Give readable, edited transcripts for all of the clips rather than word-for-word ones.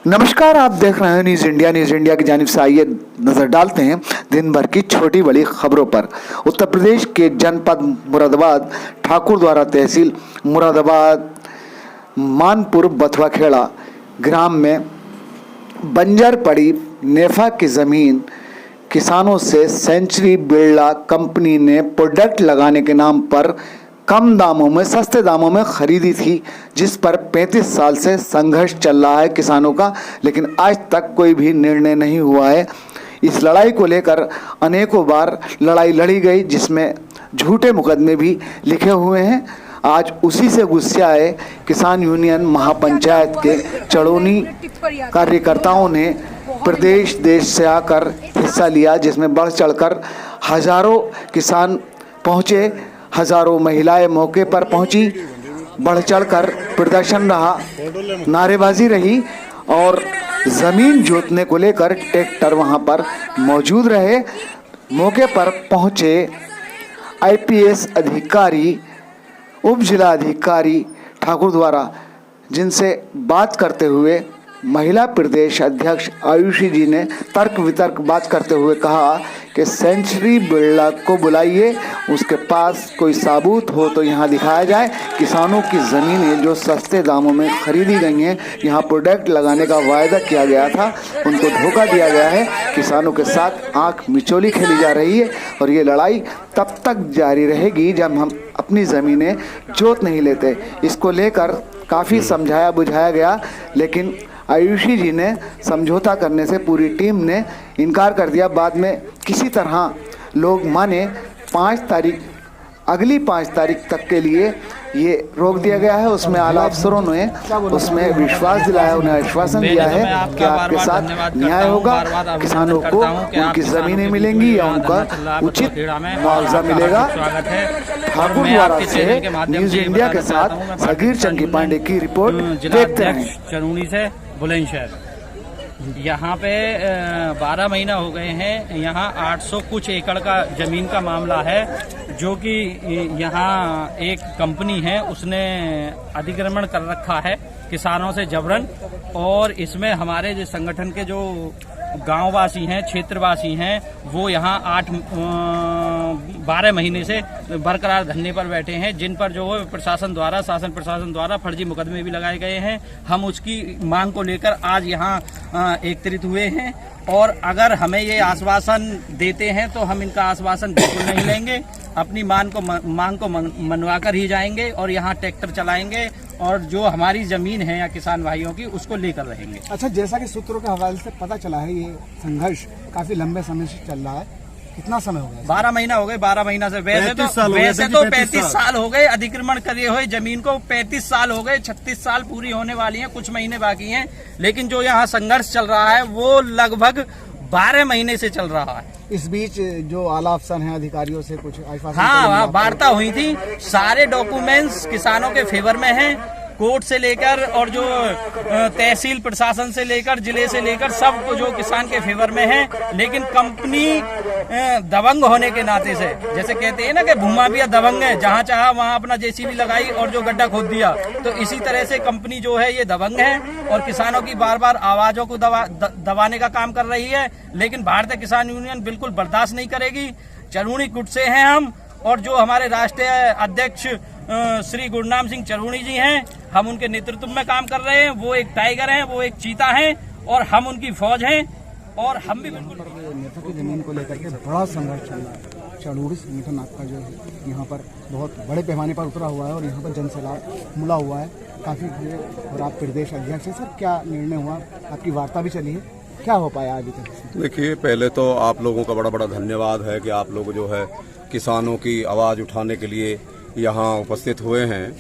नमस्कार, आप देख रहे हैं न्यूज़ इंडिया की जानिब से आइए नजर डालते हैं दिन भर की छोटी बड़ी खबरों पर। उत्तर प्रदेश के जनपद मुरादाबाद ठाकुरद्वारा तहसील मुरादाबाद मानपुर बथुआखेड़ा ग्राम में बंजर पड़ी नेफा की ज़मीन किसानों से सेंचुरी बिरला कंपनी ने प्रोडक्ट लगाने के नाम पर कम दामों में सस्ते दामों में खरीदी थी, जिस पर 35 साल से संघर्ष चल रहा है किसानों का, लेकिन आज तक कोई भी निर्णय नहीं हुआ है। इस लड़ाई को लेकर अनेकों बार लड़ाई लड़ी गई, जिसमें झूठे मुकदमे भी लिखे हुए हैं। आज उसी से गुस्से आए किसान यूनियन महापंचायत के चड़ोनी कार्यकर्ताओं ने प्रदेश देश से आकर हिस्सा लिया, जिसमें बढ़ चढ़कर हजारों किसान पहुँचे, हजारों महिलाएं मौके पर पहुंची, बढ़ चढ़कर प्रदर्शन रहा, नारेबाजी रही और ज़मीन जोतने को लेकर ट्रैक्टर वहां पर मौजूद रहे। मौके पर पहुंचे आईपीएस अधिकारी, उप जिला अधिकारी ठाकुरद्वारा, जिनसे बात करते हुए महिला प्रदेश अध्यक्ष आयुषी जी ने तर्क वितर्क बात करते हुए कहा कि सेंचुरी बिरला को बुलाइए, उसके पास कोई सबूत हो तो यहाँ दिखाया जाए। किसानों की ज़मीनें जो सस्ते दामों में खरीदी गई हैं, यहाँ प्रोडक्ट लगाने का वायदा किया गया था, उनको धोखा दिया गया है। किसानों के साथ आंख मिचौली खेली जा रही है और ये लड़ाई तब तक जारी रहेगी जब हम अपनी ज़मीनें जोत नहीं लेते। इसको लेकर काफ़ी समझाया बुझाया गया, लेकिन आयुषी जी ने समझौता करने से पूरी टीम ने इनकार कर दिया। बाद में किसी तरह लोग माने 5 तारीख, अगली 5 तारीख तक के लिए ये रोक दिया गया है। उसमें आला अफसरों ने उसमें विश्वास दिलाया, उन्हें आश्वासन दिया है कि आपके साथ न्याय होगा, किसानों को उनकी ज़मीनें मिलेंगी या उनका उचित मुआवजा मिलेगा। ठाकुरद्वारा से न्यूज़ इंडिया के साथ सगीर चंकी पांडे की रिपोर्ट देखते हैं। चरौनी से बुलंदशहर यहाँ पे 12 महीना हो गए हैं। यहाँ 800 कुछ एकड़ का जमीन का मामला है, जो कि यहाँ एक कंपनी है उसने अधिग्रहण कर रखा है किसानों से जबरन। और इसमें हमारे जो संगठन के जो गांववासी हैं, क्षेत्रवासी हैं, वो यहाँ 12 महीने से बरकरार धरने पर बैठे हैं, जिन पर जो है शासन प्रशासन द्वारा फर्जी मुकदमे भी लगाए गए हैं। हम उसकी मांग को लेकर आज यहाँ एकत्रित हुए हैं और अगर हमें ये आश्वासन देते हैं तो हम इनका आश्वासन बिल्कुल नहीं लेंगे। अपनी मांग को मनवा कर ही जाएंगे और यहाँ ट्रैक्टर चलाएंगे और जो हमारी जमीन है या किसान भाइयों की उसको लेकर रहेंगे। अच्छा, जैसा कि सूत्रों के हवाले से पता चला है, ये संघर्ष काफी लंबे समय से चल रहा है। कितना समय हो गया? 12 महीना हो गए। 12 महीना से वैसे तो 35 साल हो गए अधिक्रमण करे हुए जमीन को। 35 साल हो गए, 36 साल पूरी होने वाली हैं, कुछ महीने बाकी हैं। लेकिन जो यहाँ संघर्ष चल रहा है वो लगभग 12 महीने से चल रहा है। इस बीच जो आला अफसर हैं, अधिकारियों से कुछ आश्वासन? हाँ, वार्ता हुई थी। सारे डॉक्यूमेंट्स किसानों के फेवर में हैं। कोर्ट से लेकर और जो तहसील प्रशासन से लेकर जिले से लेकर सब जो किसान के फेवर में है। लेकिन कंपनी दबंग होने के नाते से, जैसे कहते हैं ना कि भूमा भी दबंग है, जहां चाहा वहां अपना जेसीबी लगाई और जो गड्ढा खोद दिया, तो इसी तरह से कंपनी जो है ये दबंग है और किसानों की बार बार आवाजों को दबाने का काम कर रही है। लेकिन भारतीय किसान यूनियन बिल्कुल बर्दाश्त नहीं करेगी। चरौनी गुट से हैं हम और जो हमारे राष्ट्रीय अध्यक्ष श्री गुरनाम सिंह चरौनी जी हैं, हम उनके नेतृत्व में काम कर रहे हैं। वो एक टाइगर हैं, वो एक चीता हैं और हम उनकी फौज हैं और हम भी बिल्कुल नेता की जमीन को लेकर के बड़ा संघर्ष चल रहा है। चड़ूड़ी संगठन आपका जो है यहाँ पर बहुत बड़े पैमाने पर उतरा हुआ है और यहाँ पर जनसैलाब मुला हुआ है काफी। और आप प्रदेश अध्यक्ष हैं सर, क्या निर्णय हुआ? आपकी वार्ता भी चली है, क्या हो पाया अभी तक? देखिए, पहले तो आप लोगों का बड़ा बड़ा धन्यवाद है कि आप लोग जो है किसानों की आवाज़ उठाने के लिए यहाँ उपस्थित हुए हैं।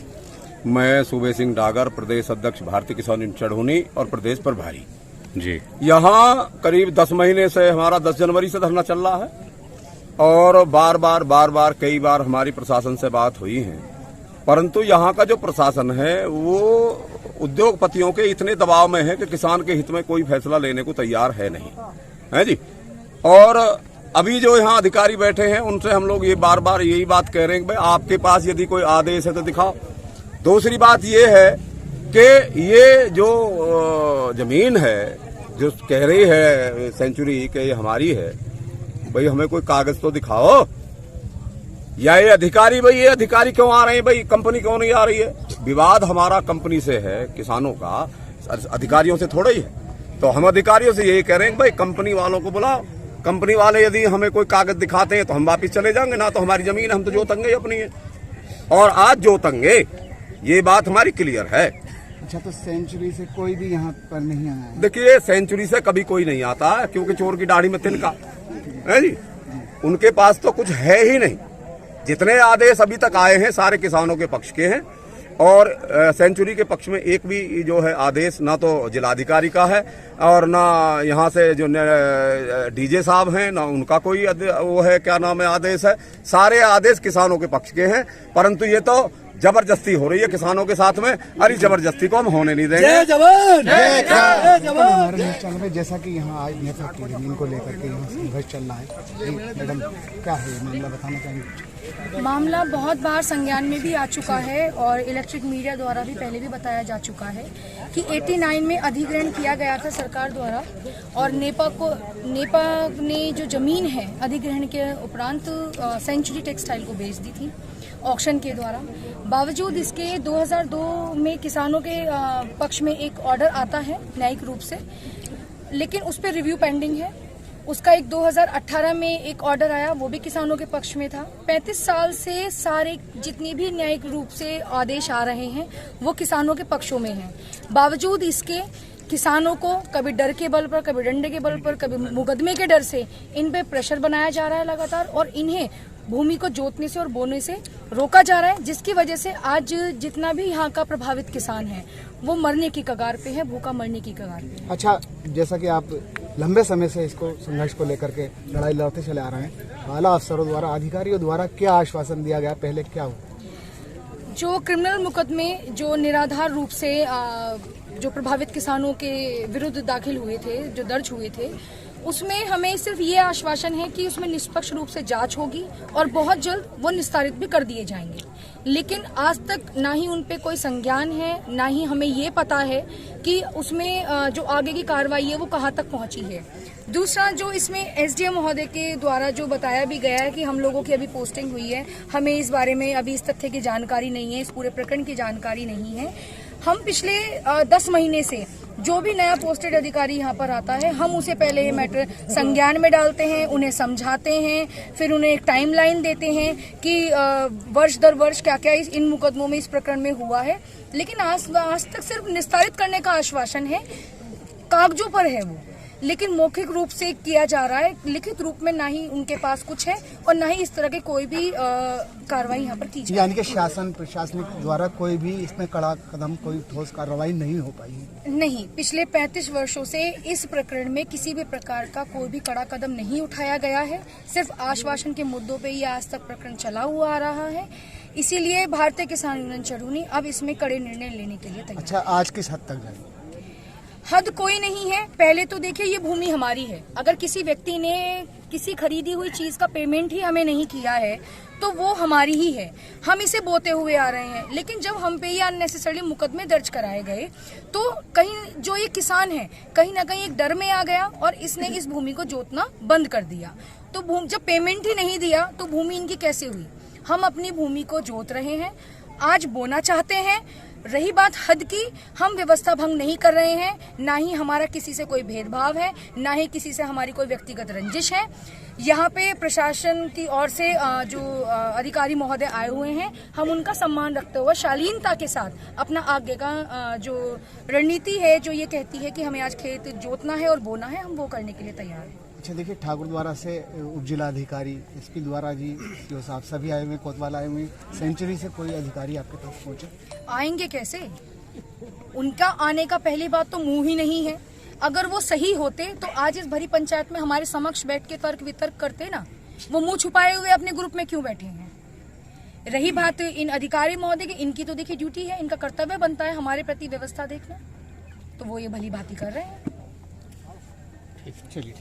मैं सूबे सिंह डागर, प्रदेश अध्यक्ष भारतीय किसान यूनियन चढ़ौनी और प्रदेश प्रभारी जी। यहाँ करीब 10 महीने से हमारा 10 जनवरी से धरना चल रहा है और बार बार कई बार हमारी प्रशासन से बात हुई है, परंतु यहाँ का जो प्रशासन है वो उद्योगपतियों के इतने दबाव में है कि किसान के हित में कोई फैसला लेने को तैयार है नहीं, है जी। और अभी जो यहाँ अधिकारी बैठे हैं उनसे हम लोग ये बार बार यही बात कह रहे हैं कि भाई आपके पास यदि कोई आदेश है तो दिखाओ। दूसरी बात ये है कि ये जो जमीन है जो कह रही है सेंचुरी कि ये हमारी है, भाई हमें कोई कागज तो दिखाओ, या ये अधिकारी क्यों आ रहे हैं, भाई कंपनी क्यों नहीं आ रही है। विवाद हमारा कंपनी से है, किसानों का, अधिकारियों से थोड़ा ही है। तो हम अधिकारियों से यही कह रहे हैं भाई कंपनी वालों को बुलाओ, कंपनी वाले यदि हमें कोई कागज दिखाते हैं तो हम वापिस चले जाएंगे, ना तो हमारी जमीन हम तो जोतेंगे अपनी है, और आज जोतेंगे, ये बात हमारी क्लियर है। अच्छा, तो सेंचुरी से कोई भी यहाँ पर नहीं आया है? देखिए सेंचुरी से कभी कोई नहीं आता है, क्योंकि चोर की दाढ़ी में तिनका है जी, उनके पास तो कुछ है ही नहीं। जितने आदेश अभी तक आए हैं सारे किसानों के पक्ष के हैं, और सेंचुरी के पक्ष में एक भी जो है आदेश ना तो जिलाधिकारी का है और ना यहाँ से जो डीजे साहब हैं ना उनका कोई वो है, क्या नाम है, आदेश है। सारे आदेश किसानों के पक्ष के हैं, परंतु ये तो जबरदस्ती हो रही है किसानों के साथ में। अरे जबरदस्ती को हम होने नहीं देंगे। जय जवान, जय किसान। जैसा कि यहाँ आज नेता की जमीन को लेकर के यहाँ संघर्ष चल रहा है, मैडम क्या है ये मामला, बताना चाहेंगे? मामला बहुत बार संज्ञान में भी आ चुका है और इलेक्ट्रिक मीडिया द्वारा भी पहले भी बताया जा चुका है कि 89 में अधिग्रहण किया गया था सरकार द्वारा, और नेपा ने जो जमीन है अधिग्रहण के उपरांत सेंचुरी टेक्सटाइल को बेच दी थी ऑक्शन के द्वारा। बावजूद इसके 2002 में किसानों के पक्ष में एक ऑर्डर आता है न्यायिक रूप से, लेकिन उस पर रिव्यू पेंडिंग है। उसका एक 2018 में एक ऑर्डर आया, वो भी किसानों के पक्ष में था। 35 साल से सारे जितने भी न्यायिक रूप से आदेश आ रहे हैं वो किसानों के पक्षों में हैं। बावजूद इसके किसानों को कभी डर के बल पर, कभी डंडे के बल पर, कभी मुकदमे के डर से इन पे प्रेशर बनाया जा रहा है लगातार, और इन्हें भूमि को जोतने से और बोने से रोका जा रहा है, जिसकी वजह से आज जितना भी यहाँ का प्रभावित किसान है वो मरने की कगार पे है, भूखा मरने की कगार पे है। अच्छा, जैसा कि आप लंबे समय से इसको संघर्ष को लेकर के लड़ाई लड़ते चले आ रहे हैं, आला अफसरों द्वारा, अधिकारियों द्वारा क्या आश्वासन दिया गया, पहले क्या हुआ? जो क्रिमिनल मुकदमे जो निराधार रूप से जो प्रभावित किसानों के विरुद्ध दाखिल हुए थे, जो दर्ज हुए थे, उसमें हमें सिर्फ ये आश्वासन है कि उसमें निष्पक्ष रूप से जांच होगी और बहुत जल्द वो निस्तारित भी कर दिए जाएंगे। लेकिन आज तक ना ही उन पे कोई संज्ञान है, ना ही हमें ये पता है कि उसमें जो आगे की कार्रवाई है वो कहाँ तक पहुंची है। दूसरा, जो इसमें एसडीएम महोदय के द्वारा जो बताया भी गया है कि हम लोगों की अभी पोस्टिंग हुई है, हमें इस बारे में अभी इस तथ्य की जानकारी नहीं है, इस पूरे प्रकरण की जानकारी नहीं है। हम पिछले 10 महीने से जो भी नया पोस्टेड अधिकारी यहाँ पर आता है, हम उसे पहले ये मैटर संज्ञान में डालते हैं, उन्हें समझाते हैं, फिर उन्हें एक टाइमलाइन देते हैं कि वर्ष दर वर्ष क्या क्या इन मुकदमों में, इस प्रकरण में हुआ है। लेकिन आज तक सिर्फ निस्तारित करने का आश्वासन है, कागजों पर है वो, लेकिन मौखिक रूप से किया जा रहा है। लिखित रूप में ना ही उनके पास कुछ है और ना ही इस तरह के कोई भी कार्रवाई यहाँ पर की जाए। यानी कि शासन प्रशासनिक द्वारा कोई भी इसमें कड़ा कदम, कोई ठोस कार्रवाई नहीं हो पाई है? नहीं, पिछले 35 वर्षों से इस प्रकरण में किसी भी प्रकार का कोई भी कड़ा कदम नहीं उठाया गया है। सिर्फ आश्वासन के मुद्दों पे ये आज तक प्रकरण चला हुआ आ रहा है। इसीलिए भारतीय किसान यूनियन चरौनी अब इसमें कड़े निर्णय लेने के लिए तैयार। अच्छा, आज किस हद तक जाए? हद कोई नहीं है। पहले तो देखिए, ये भूमि हमारी है। अगर किसी व्यक्ति ने किसी खरीदी हुई चीज का पेमेंट ही हमें नहीं किया है तो वो हमारी ही है, हम इसे बोते हुए आ रहे हैं। लेकिन जब हम पे ये अननेसेसरी मुकदमे दर्ज कराए गए तो कहीं जो ये किसान है कहीं ना कहीं एक डर में आ गया और इसने इस भूमि को जोतना बंद कर दिया। तो जब पेमेंट ही नहीं दिया तो भूमि इनकी कैसे हुई? हम अपनी भूमि को जोत रहे हैं, आज बोना चाहते हैं। रही बात हद की, हम व्यवस्था भंग नहीं कर रहे हैं, ना ही हमारा किसी से कोई भेदभाव है, ना ही किसी से हमारी कोई व्यक्तिगत रंजिश है। यहाँ पे प्रशासन की ओर से जो अधिकारी महोदय आए हुए हैं, हम उनका सम्मान रखते हुए शालीनता के साथ अपना आगे का जो रणनीति है जो ये कहती है कि हमें आज खेत जोतना है और बोना है, हम वो करने के लिए तैयार हैं। अच्छा, देखिए, ठाकुर द्वारा से उप जिलाधिकारी, एसपी द्वारा जी, सीओ साहब सभी आए हुए, कोतवाल आए हुए, सेंचुरी से कोई अधिकारी आपके पास पहुंचे? आएंगे कैसे? उनका आने का पहली बात तो मुंह ही नहीं है। अगर वो सही होते तो आज इस भरी पंचायत में हमारे समक्ष बैठ के तर्क वितर्क करते ना। वो मुंह छुपाए हुए अपने ग्रुप में क्यों बैठे हैं? रही बात इन अधिकारी महोदय की, इनकी तो देखिए ड्यूटी है, इनका कर्तव्य बनता है हमारे प्रति व्यवस्था देखना, तो वो ये भली भांति कर रहे हैं। चलिए।